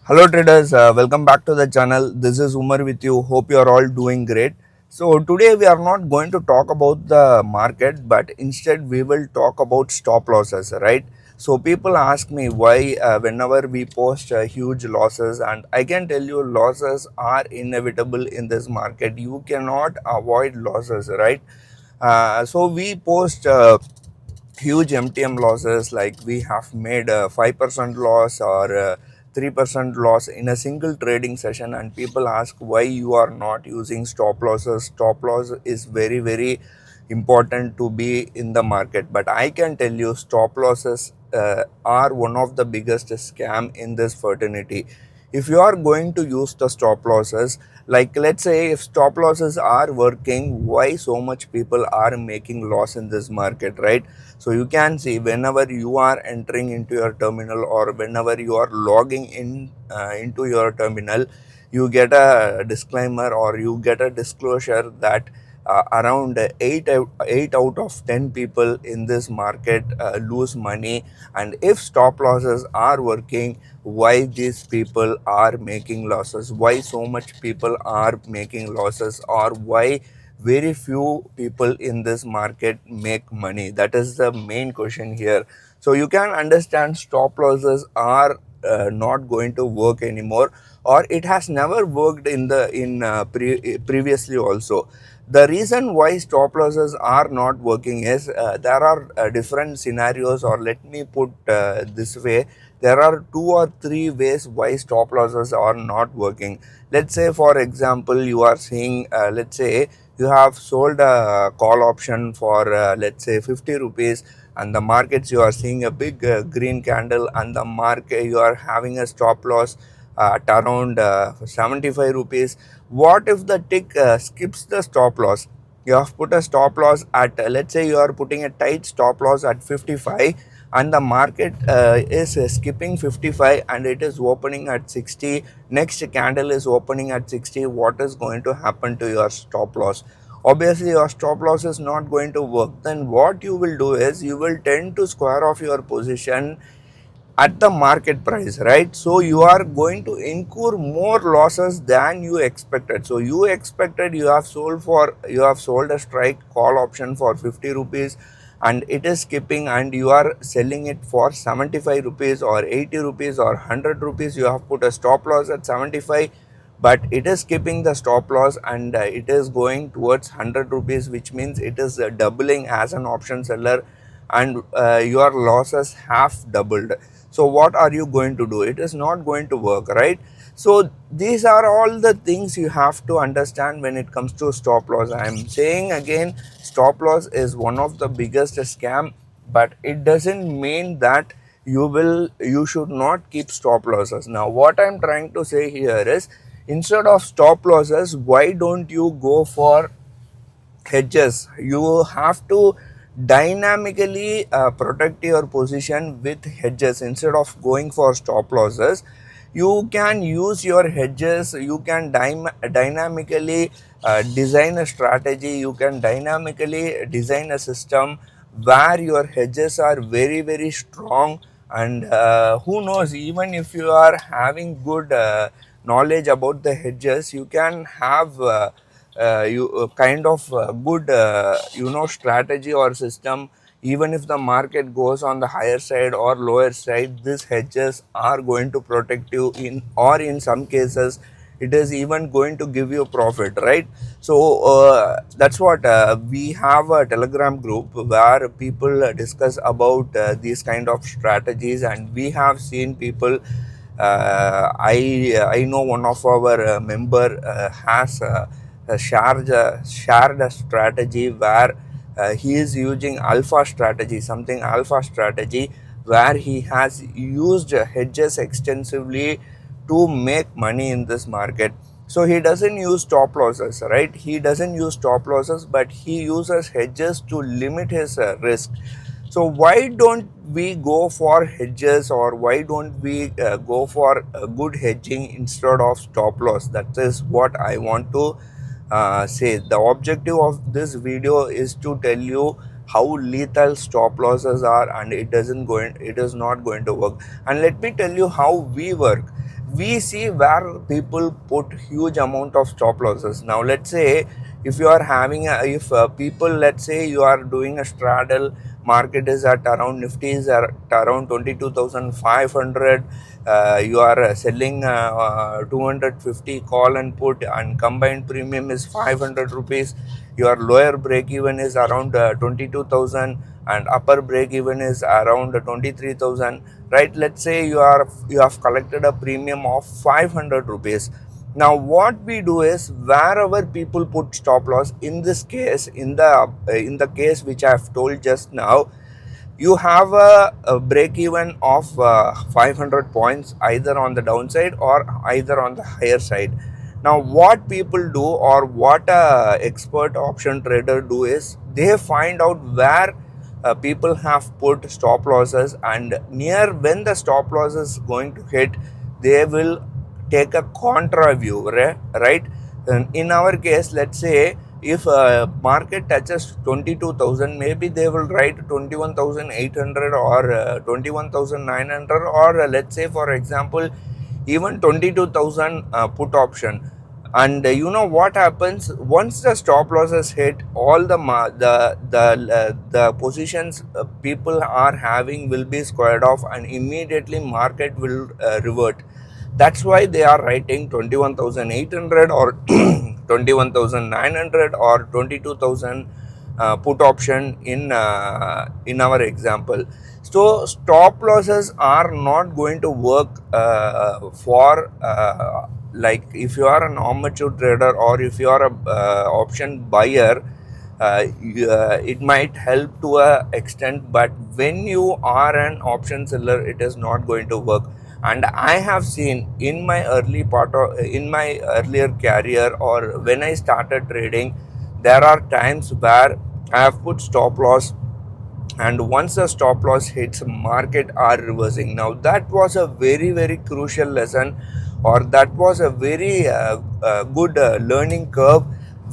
Hello traders, welcome back to the channel. This is Umar with you. Hope you are all doing great. So today we are not going to talk about the market, but instead we will talk about stop losses, right? So people ask me why whenever we post huge losses, and I can tell you losses are inevitable in this market. You cannot avoid losses, right? So we post huge MTM losses, like we have made a 5% loss or 3% loss in a single trading session, and people ask why you are not using stop losses. Stop loss is very important to be in the market, but I can tell you stop losses are one of the biggest scam in this fraternity. If you are going to use the stop losses, like let's say if stop losses are working, why so much people are making loss in this market, right? So you can see whenever you are entering into your terminal or whenever you are logging in into your terminal, you get a disclaimer or you get a disclosure that around 8 out of 10 people in this market lose money. And if stop losses are working, why these people are making losses, why so much people are making losses, or why very few people in this market make money? That is the main question here. So you can understand stop losses are not going to work anymore, or it has never worked in the previously also. The reason why stop losses are not working is there are different scenarios, or let me put this way, there are two or three ways why stop losses are not working. Let's say for example you are seeing, let's say you have sold a call option for let's say 50 rupees, and the markets you are seeing a big green candle, and the market you are having a stop loss at around 75 rupees. What if the tick skips the stop loss? You have put a stop loss at let's say you are putting a tight stop loss at 55, and the market is skipping 55 and it is opening at 60. Next candle is opening at 60. What is going to happen to your stop loss? Obviously your stop loss is not going to work. Then what you will do is you will tend to square off your position at the market price, right? So you are going to incur more losses than you expected. So you expected you have sold a strike call option for 50 rupees, and it is skipping, and you are selling it for 75 rupees or 80 rupees or 100 rupees. You have put a stop loss at 75, but it is skipping the stop loss, and it is going towards 100 rupees, which means it is doubling as an option seller, and your losses have doubled. So what are you going to do? It is not going to work, right? So these are all the things you have to understand when it comes to stop loss. I am saying again, stop loss is one of the biggest scam, but it doesn't mean that you should not keep stop losses. Now what I'm trying to say here is, instead of stop losses, why don't you go for hedges? You have to dynamically protect your position with hedges instead of going for stop losses. You can use your hedges, you can dynamically design a strategy, you can dynamically design a system where your hedges are very strong. And who knows, even if you are having good knowledge about the hedges, you can have you kind of good strategy or system. Even if the market goes on the higher side or lower side, these hedges are going to protect you, in or in some cases it is even going to give you profit, right? So that's what we have a telegram group where people discuss about these kind of strategies, and we have seen people, I know one of our member has shared a strategy where he is using alpha strategy, something alpha strategy, where he has used hedges extensively to make money in this market. So he doesn't use stop losses, right? He doesn't use stop losses, but he uses hedges to limit his risk. So why don't we go for hedges, or why don't we go for good hedging instead of stop loss? That is what I want to say. The objective of this video is to tell you how lethal stop losses are, and it is not going to work. And let me tell you how we work. we see where people put huge amount of stop losses. Now let's say if you are having a, if people, let's say you are doing a straddle, market is at around, nifty is at around 22,500, you are selling 250 call and put, and combined premium is 500 rupees, your lower break even is around 22,000 and upper break even is around 23,000, right? Let's say you have collected a premium of 500 rupees. Now what we do is, wherever people put stop loss, in this case, in the case which I have told just now, you have a break even of 500 points either on the downside or either on the higher side. Now what people do, or what a expert option trader do, is they find out where people have put stop losses, and near when the stop loss is going to hit, they will take a contra view, right? And in our case, let's say if market touches 22,000, maybe they will write 21,800 or 21,900, or let's say for example even 22,000 put option. And you know what happens once the stop losses hit, all the positions people are having will be squared off, and immediately market will revert. That's why they are writing 21,800 or 21,900 or 22,000 put option in our example. So stop losses are not going to work for like if you are an amateur trader, or if you are a option buyer, it might help to a extent, but when you are an option seller, it is not going to work. And I have seen in my in my earlier career, or when I started trading, there are times where I have put stop loss, and once the stop loss hits, market are reversing. Now that was a very crucial lesson, or that was a very good learning curve,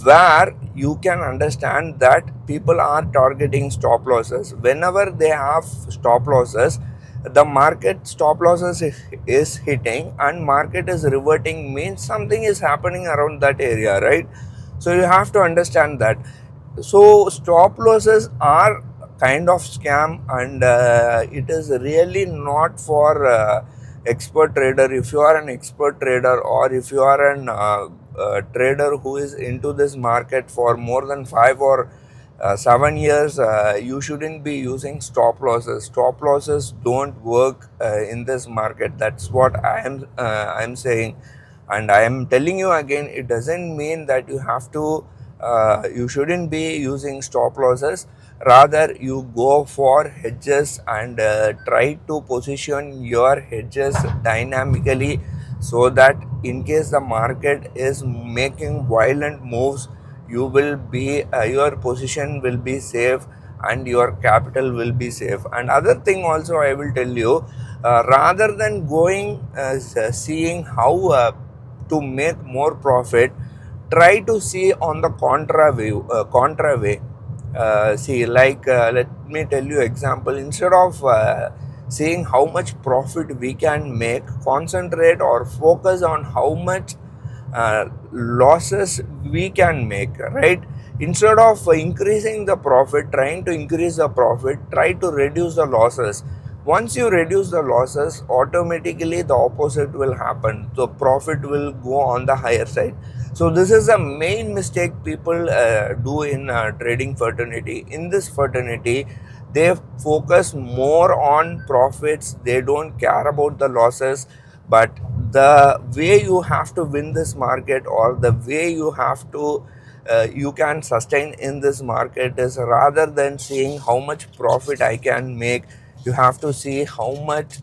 where you can understand that people are targeting stop losses. Whenever they have stop losses, the market stop losses is hitting and market is reverting, means something is happening around that area, right? So you have to understand that. So stop losses are kind of scam, and it is really not for expert trader. If you are an expert trader, or if you are an trader who is into this market for more than 5 or 7 years, you shouldn't be using stop losses. Stop losses don't work in this market. That's what I am saying, and I am telling you again, it doesn't mean that you have to you shouldn't be using stop losses. Rather, you go for hedges, and try to position your hedges dynamically, so that in case the market is making violent moves, you will be your position will be safe, and your capital will be safe. And other thing also I will tell you, rather than going seeing how to make more profit, try to see on the contra way. See, like let me tell you example. Instead of seeing how much profit we can make, concentrate or focus on how much losses we can make, right? Instead of increasing the profit, trying to increase the profit, try to reduce the losses. Once you reduce the losses, automatically the opposite will happen, so profit will go on the higher side. So this is the main mistake people do in trading fraternity. In this fraternity, they focus more on profits, they don't care about the losses. But the way you have to win this market, or the way you have to you can sustain in this market, is rather than seeing how much profit I can make, you have to see how much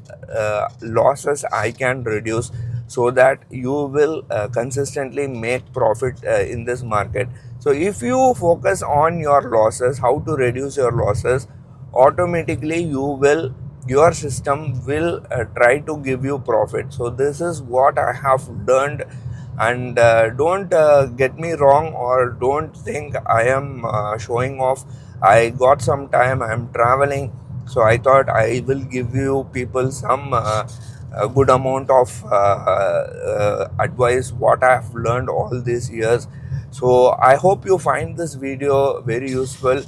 losses I can reduce, so that you will consistently make profit in this market. So if you focus on your losses, how to reduce your losses, automatically your system will try to give you profit. So this is what I have learned. And don't get me wrong, or don't think I am showing off. I got some time, I am traveling, so I thought I will give you people some a good amount of advice what I have learned all these years. So I hope you find this video very useful.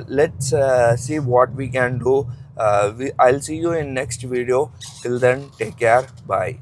Let's see what we can do. I'll see you in next video. Till then, take care. Bye.